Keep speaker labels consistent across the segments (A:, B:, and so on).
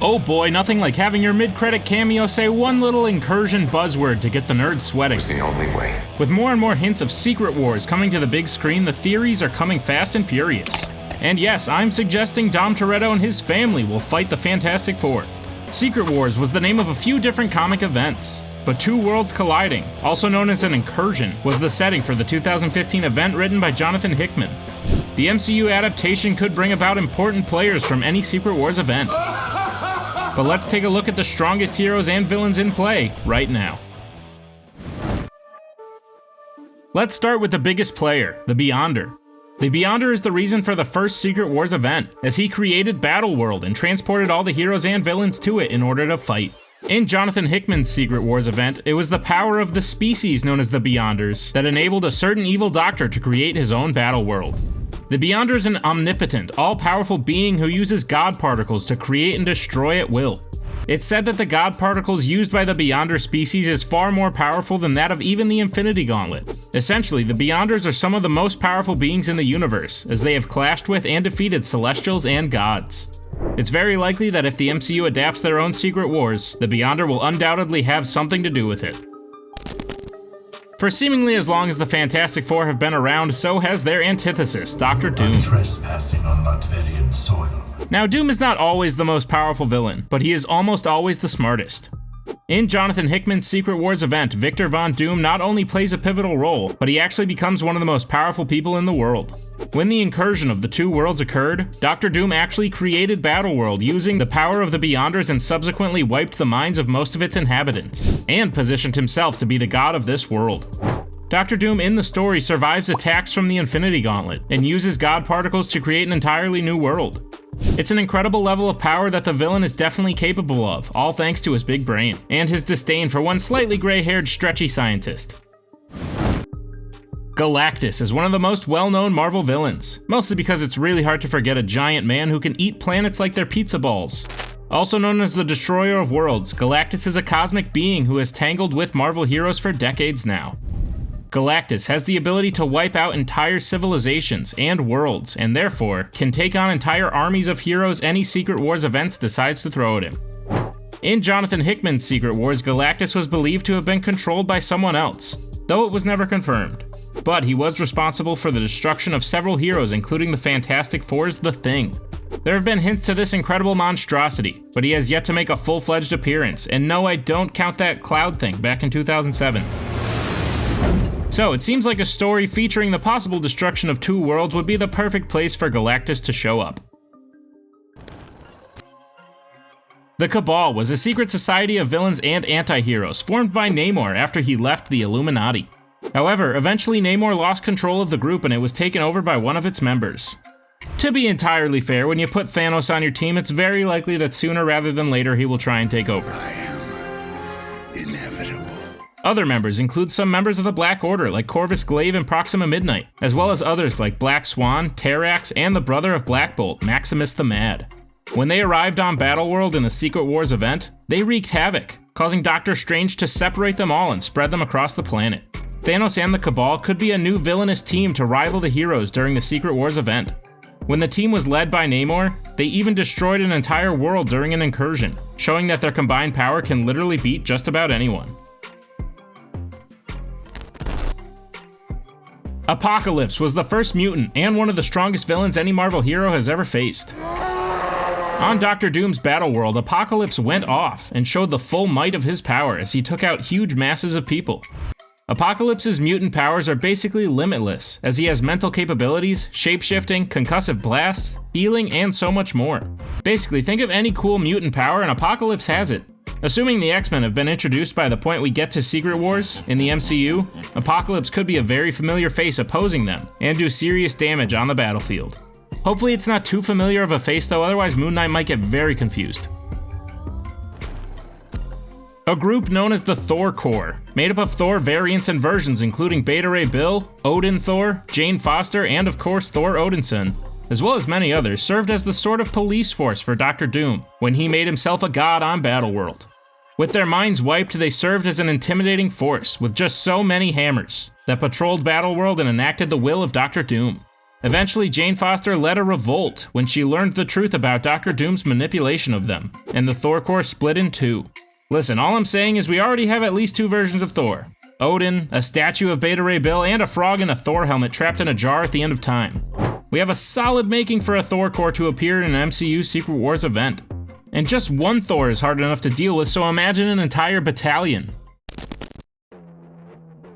A: Oh boy, nothing like having your mid-credit cameo say one little incursion buzzword to get the nerds sweating.
B: It's the only way.
A: With more and more hints of Secret Wars coming to the big screen, the theories are coming fast and furious. And yes, I'm suggesting Dom Toretto and his family will fight the Fantastic Four. Secret Wars was the name of a few different comic events, but two worlds colliding, also known as an incursion, was the setting for the 2015 event written by Jonathan Hickman. The MCU adaptation could bring about important players from any Secret Wars event. But let's take a look at the strongest heroes and villains in play right now. Let's start with the biggest player, the Beyonder. The Beyonder is the reason for the first Secret Wars event, as he created Battleworld and transported all the heroes and villains to it in order to fight. In Jonathan Hickman's Secret Wars event, it was the power of the species known as the Beyonders that enabled a certain evil doctor to create his own Battleworld. The Beyonder is an omnipotent, all-powerful being who uses God particles to create and destroy at will. It's said that the God particles used by the Beyonder species is far more powerful than that of even the Infinity Gauntlet. Essentially, the Beyonders are some of the most powerful beings in the universe, as they have clashed with and defeated Celestials and gods. It's very likely that if the MCU adapts their own Secret Wars, the Beyonder will undoubtedly have something to do with it. For seemingly as long as the Fantastic Four have been around, so has their antithesis, Dr. Doom.
C: Trespassing on Latverian soil.
A: Now, Doom is not always the most powerful villain, but he is almost always the smartest. In Jonathan Hickman's Secret Wars event, Victor Von Doom not only plays a pivotal role, but he actually becomes one of the most powerful people in the world. When the incursion of the two worlds occurred, Dr. Doom actually created Battleworld using the power of the Beyonders and subsequently wiped the minds of most of its inhabitants, and positioned himself to be the god of this world. Dr. Doom in the story survives attacks from the Infinity Gauntlet, and uses God particles to create an entirely new world. It's an incredible level of power that the villain is definitely capable of, all thanks to his big brain, and his disdain for one slightly gray-haired stretchy scientist. Galactus is one of the most well-known Marvel villains, mostly because it's really hard to forget a giant man who can eat planets like they're pizza balls. Also known as the Destroyer of Worlds, Galactus is a cosmic being who has tangled with Marvel heroes for decades now. Galactus has the ability to wipe out entire civilizations and worlds, and therefore can take on entire armies of heroes any Secret Wars events decides to throw at him. In Jonathan Hickman's Secret Wars, Galactus was believed to have been controlled by someone else, though it was never confirmed. But he was responsible for the destruction of several heroes, including the Fantastic Four's The Thing. There have been hints to this incredible monstrosity, but he has yet to make a full-fledged appearance, and no, I don't count that cloud thing back in 2007. So it seems like a story featuring the possible destruction of two worlds would be the perfect place for Galactus to show up. The Cabal was a secret society of villains and anti-heroes formed by Namor after he left the Illuminati. However, eventually Namor lost control of the group and it was taken over by one of its members. To be entirely fair, when you put Thanos on your team, it's very likely that sooner rather than later he will try and take over.
B: I am inevitable.
A: Other members include some members of the Black Order like Corvus Glaive and Proxima Midnight, as well as others like Black Swan, Terrax, and the brother of Black Bolt, Maximus the Mad. When they arrived on Battleworld in the Secret Wars event, they wreaked havoc, causing Doctor Strange to separate them all and spread them across the planet. Thanos and the Cabal could be a new villainous team to rival the heroes during the Secret Wars event. When the team was led by Namor, they even destroyed an entire world during an incursion, showing that their combined power can literally beat just about anyone. Apocalypse was the first mutant and one of the strongest villains any Marvel hero has ever faced. On Doctor Doom's Battleworld, Apocalypse went off and showed the full might of his power as he took out huge masses of people. Apocalypse's mutant powers are basically limitless, as he has mental capabilities, shape-shifting, concussive blasts, healing, and so much more. Basically, think of any cool mutant power and Apocalypse has it. Assuming the X-Men have been introduced by the point we get to Secret Wars in the MCU, Apocalypse could be a very familiar face opposing them, and do serious damage on the battlefield. Hopefully it's not too familiar of a face though, otherwise Moon Knight might get very confused. A group known as the Thor Corps, made up of Thor variants and versions including Beta Ray Bill, Odin Thor, Jane Foster, and of course Thor Odinson, as well as many others, served as the sort of police force for Doctor Doom when he made himself a god on Battleworld. With their minds wiped, they served as an intimidating force with just so many hammers that patrolled Battleworld and enacted the will of Doctor Doom. Eventually, Jane Foster led a revolt when she learned the truth about Dr. Doom's manipulation of them, and the Thor Corps split in two. Listen, all I'm saying is we already have at least two versions of Thor. Odin, a statue of Beta Ray Bill, and a frog in a Thor helmet trapped in a jar at the end of time. We have a solid making for a Thor Corps to appear in an MCU Secret Wars event. And just one Thor is hard enough to deal with, so imagine an entire battalion.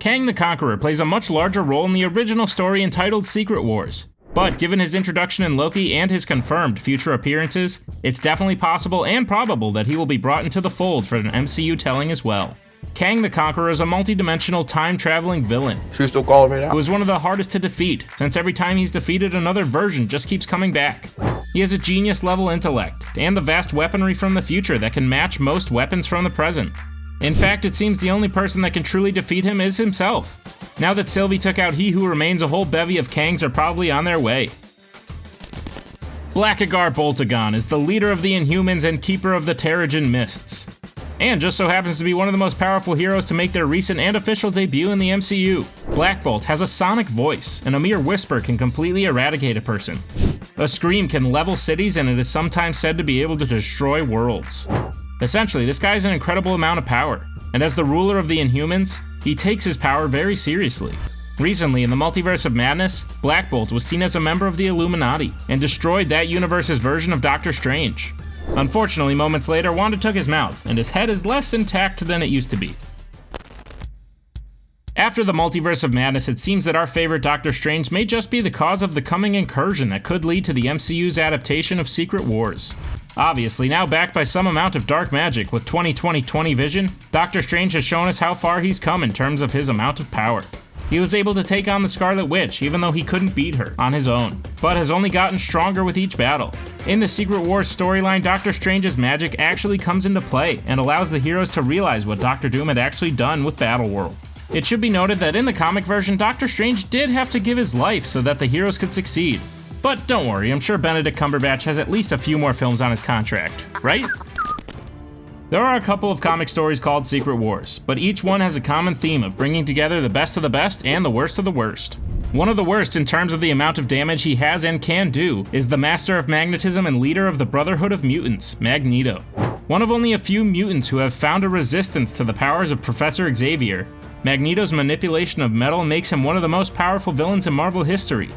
A: Kang the Conqueror plays a much larger role in the original story entitled Secret Wars. But given his introduction in Loki and his confirmed future appearances, it's definitely possible and probable that he will be brought into the fold for an MCU telling as well. Kang the Conqueror is a multi-dimensional time-traveling villain
D: She's still calling me now.
A: who is one of the hardest to defeat, since every time he's defeated another version just keeps coming back. He has a genius-level intellect, and the vast weaponry from the future that can match most weapons from the present. In fact, it seems the only person that can truly defeat him is himself. Now that Sylvie took out He Who Remains, a whole bevy of Kangs are probably on their way. Blackagar Boltagon is the leader of the Inhumans and keeper of the Terrigen Mists, and just so happens to be one of the most powerful heroes to make their recent and official debut in the MCU. Black Bolt has a sonic voice, and a mere whisper can completely eradicate a person. A scream can level cities, and it is sometimes said to be able to destroy worlds. Essentially, this guy has an incredible amount of power, and as the ruler of the Inhumans, he takes his power very seriously. Recently, in the Multiverse of Madness, Black Bolt was seen as a member of the Illuminati, and destroyed that universe's version of Doctor Strange. Unfortunately, moments later, Wanda took his mouth, and his head is less intact than it used to be. After the Multiverse of Madness, it seems that our favorite Doctor Strange may just be the cause of the coming incursion that could lead to the MCU's adaptation of Secret Wars. Obviously, now backed by some amount of dark magic with 20/20/20 vision, Doctor Strange has shown us how far he's come in terms of his amount of power. He was able to take on the Scarlet Witch, even though he couldn't beat her on his own, but has only gotten stronger with each battle. In the Secret Wars storyline, Doctor Strange's magic actually comes into play and allows the heroes to realize what Doctor Doom had actually done with Battleworld. It should be noted that in the comic version, Doctor Strange did have to give his life so that the heroes could succeed. But don't worry, I'm sure Benedict Cumberbatch has at least a few more films on his contract, right? There are a couple of comic stories called Secret Wars, but each one has a common theme of bringing together the best of the best and the worst of the worst. One of the worst in terms of the amount of damage he has and can do is the master of magnetism and leader of the Brotherhood of Mutants, Magneto. One of only a few mutants who have found a resistance to the powers of Professor Xavier, Magneto's manipulation of metal makes him one of the most powerful villains in Marvel history.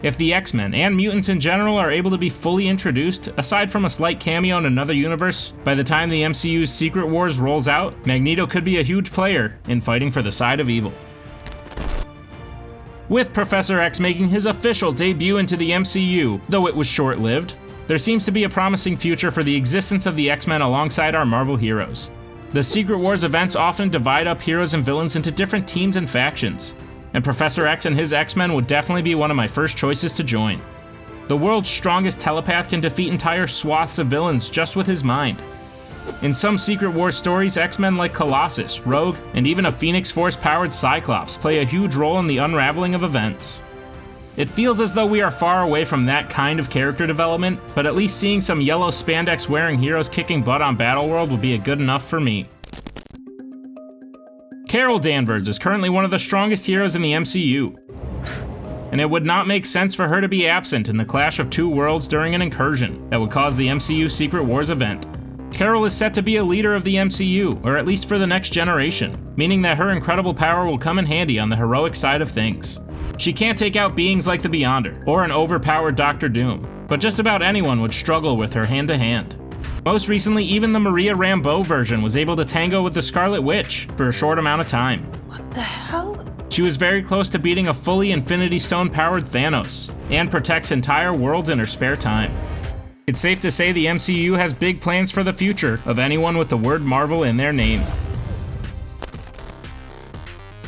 A: If the X-Men, and mutants in general, are able to be fully introduced, aside from a slight cameo in another universe, by the time the MCU's Secret Wars rolls out, Magneto could be a huge player in fighting for the side of evil. With Professor X making his official debut into the MCU, though it was short-lived, there seems to be a promising future for the existence of the X-Men alongside our Marvel heroes. The Secret Wars events often divide up heroes and villains into different teams and factions, and Professor X and his X-Men would definitely be one of my first choices to join. The world's strongest telepath can defeat entire swaths of villains just with his mind. In some Secret Wars stories, X-Men like Colossus, Rogue, and even a Phoenix Force-powered Cyclops play a huge role in the unraveling of events. It feels as though we are far away from that kind of character development, but at least seeing some yellow spandex-wearing heroes kicking butt on Battleworld would be a good enough for me. Carol Danvers is currently one of the strongest heroes in the MCU, and it would not make sense for her to be absent in the clash of two worlds during an incursion that would cause the MCU Secret Wars event. Carol is set to be a leader of the MCU, or at least for the next generation, meaning that her incredible power will come in handy on the heroic side of things. She can't take out beings like the Beyonder, or an overpowered Doctor Doom, but just about anyone would struggle with her hand to hand. Most recently, even the Maria Rambeau version was able to tango with the Scarlet Witch for a short amount of time.
E: What the hell?
A: She was very close to beating a fully Infinity Stone-powered Thanos, and protects entire worlds in her spare time. It's safe to say the MCU has big plans for the future of anyone with the word Marvel in their name.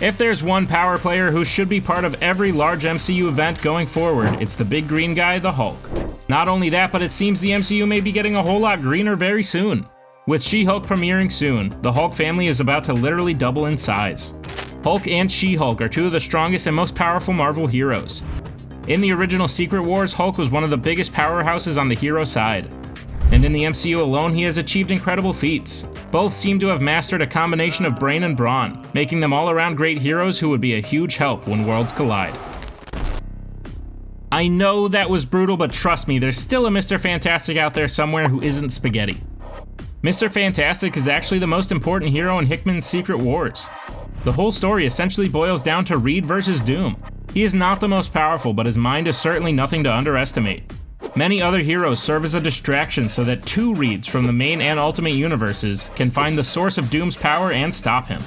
A: If there's one power player who should be part of every large MCU event going forward, it's the big green guy, the Hulk. Not only that, but it seems the MCU may be getting a whole lot greener very soon. With She-Hulk premiering soon, the Hulk family is about to literally double in size. Hulk and She-Hulk are two of the strongest and most powerful Marvel heroes. In the original Secret Wars, Hulk was one of the biggest powerhouses on the hero side. And in the MCU alone, he has achieved incredible feats. Both seem to have mastered a combination of brain and brawn, making them all-around great heroes who would be a huge help when worlds collide. I know that was brutal, but trust me, there's still a Mr. Fantastic out there somewhere who isn't spaghetti. Mr. Fantastic is actually the most important hero in Hickman's Secret Wars. The whole story essentially boils down to Reed versus Doom. He is not the most powerful, but his mind is certainly nothing to underestimate. Many other heroes serve as a distraction so that two Reeds from the main and Ultimate universes can find the source of Doom's power and stop him.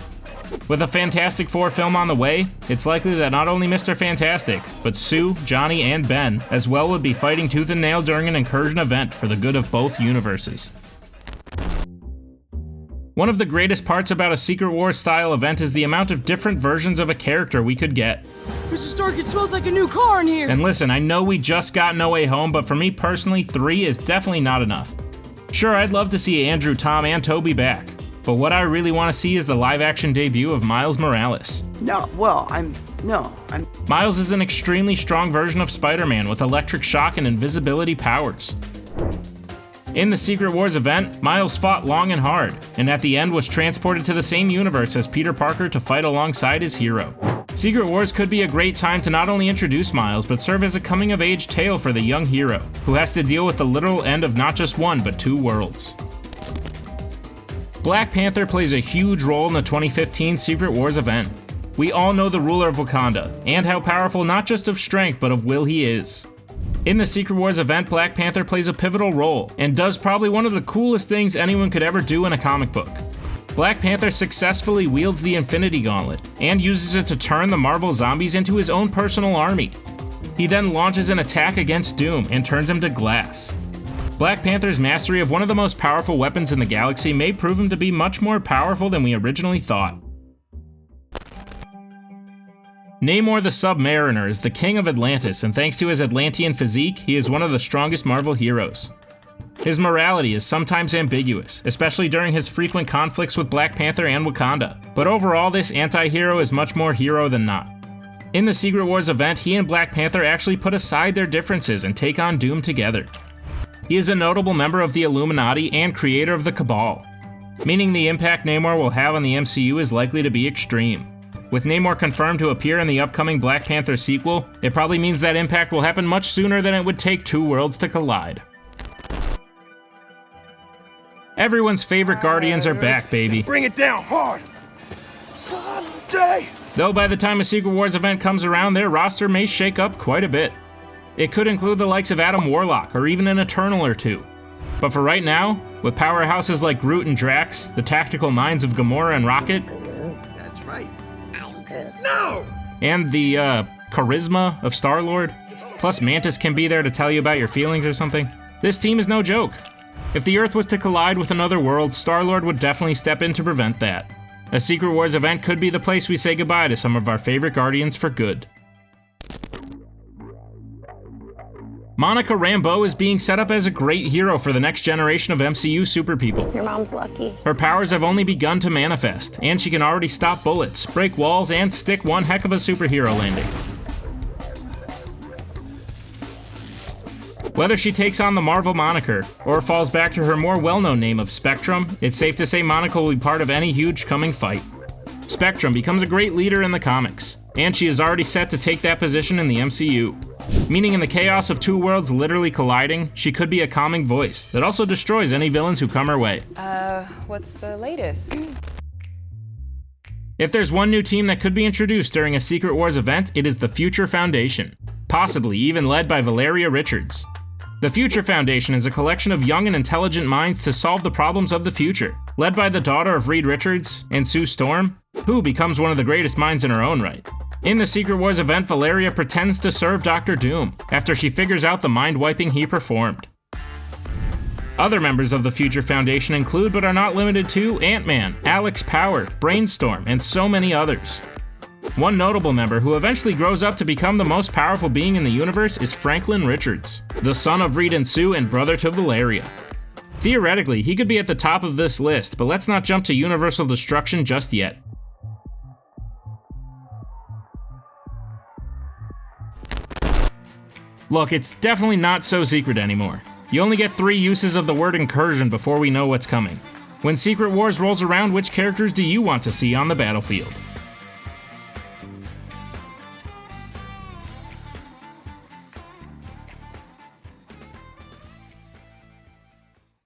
A: With a Fantastic Four film on the way, it's likely that not only Mr. Fantastic, but Sue, Johnny, and Ben as well would be fighting tooth and nail during an incursion event for the good of both universes. One of the greatest parts about a Secret Wars style event is the amount of different versions of a character we could get.
D: Mr. Stark, it smells like a new car in here!
A: And listen, I know we just got No Way Home, but for me personally, 3 is definitely not enough. Sure, I'd love to see Andrew, Tom, and Toby back, but what I really want to see is the live-action debut of Miles Morales. Miles is an extremely strong version of Spider-Man with electric shock and invisibility powers. In the Secret Wars event, Miles fought long and hard, and at the end was transported to the same universe as Peter Parker to fight alongside his hero. Secret Wars could be a great time to not only introduce Miles, but serve as a coming-of-age tale for the young hero, who has to deal with the literal end of not just one, but 2 worlds. Black Panther plays a huge role in the 2015 Secret Wars event. We all know the ruler of Wakanda, and how powerful not just of strength, but of will he is. In the Secret Wars event, Black Panther plays a pivotal role, and does probably one of the coolest things anyone could ever do in a comic book. Black Panther successfully wields the Infinity Gauntlet, and uses it to turn the Marvel zombies into his own personal army. He then launches an attack against Doom and turns him to glass. Black Panther's mastery of one of the most powerful weapons in the galaxy may prove him to be much more powerful than we originally thought. Namor the Submariner is the king of Atlantis, and thanks to his Atlantean physique, he is one of the strongest Marvel heroes. His morality is sometimes ambiguous, especially during his frequent conflicts with Black Panther and Wakanda, but overall this anti-hero is much more hero than not. In the Secret Wars event, he and Black Panther actually put aside their differences and take on Doom together. He is a notable member of the Illuminati and creator of the Cabal, meaning the impact Namor will have on the MCU is likely to be extreme. With Namor confirmed to appear in the upcoming Black Panther sequel, it probably means that impact will happen much sooner than it would take 2 worlds to collide. Everyone's favorite Guardians are back, baby.
E: Bring it down hard! Someday!
A: Though by the time a Secret Wars event comes around, their roster may shake up quite a bit. It could include the likes of Adam Warlock, or even an Eternal or 2. But for right now, with powerhouses like Groot and Drax, the tactical minds of Gamora and Rocket,
E: That's right. No!
A: and the charisma of Star-Lord, plus Mantis can be there to tell you about your feelings or something, this team is no joke. If the Earth was to collide with another world, Star-Lord would definitely step in to prevent that. A Secret Wars event could be the place we say goodbye to some of our favorite Guardians for good. Monica Rambeau is being set up as a great hero for the next generation of MCU super people.
F: Your mom's lucky.
A: Her powers have only begun to manifest, and she can already stop bullets, break walls, and stick one heck of a superhero landing. Whether she takes on the Marvel moniker, or falls back to her more well-known name of Spectrum, it's safe to say Monica will be part of any huge coming fight. Spectrum becomes a great leader in the comics, and she is already set to take that position in the MCU. Meaning in the chaos of 2 worlds literally colliding, she could be a calming voice that also destroys any villains who come her way.
G: What's the latest?
A: If there's one new team that could be introduced during a Secret Wars event, it is the Future Foundation, possibly even led by Valeria Richards. The Future Foundation is a collection of young and intelligent minds to solve the problems of the future, led by the daughter of Reed Richards and Sue Storm, who becomes one of the greatest minds in her own right. In the Secret Wars event, Valeria pretends to serve Dr. Doom after she figures out the mind-wiping he performed. Other members of the Future Foundation include, but are not limited to, Ant-Man, Alex Power, Brainstorm, and so many others. One notable member who eventually grows up to become the most powerful being in the universe is Franklin Richards, the son of Reed and Sue and brother to Valeria. Theoretically, he could be at the top of this list, but let's not jump to universal destruction just yet. Look, it's definitely not so secret anymore. You only get 3 uses of the word incursion before we know what's coming. When Secret Wars rolls around, which characters do you want to see on the battlefield?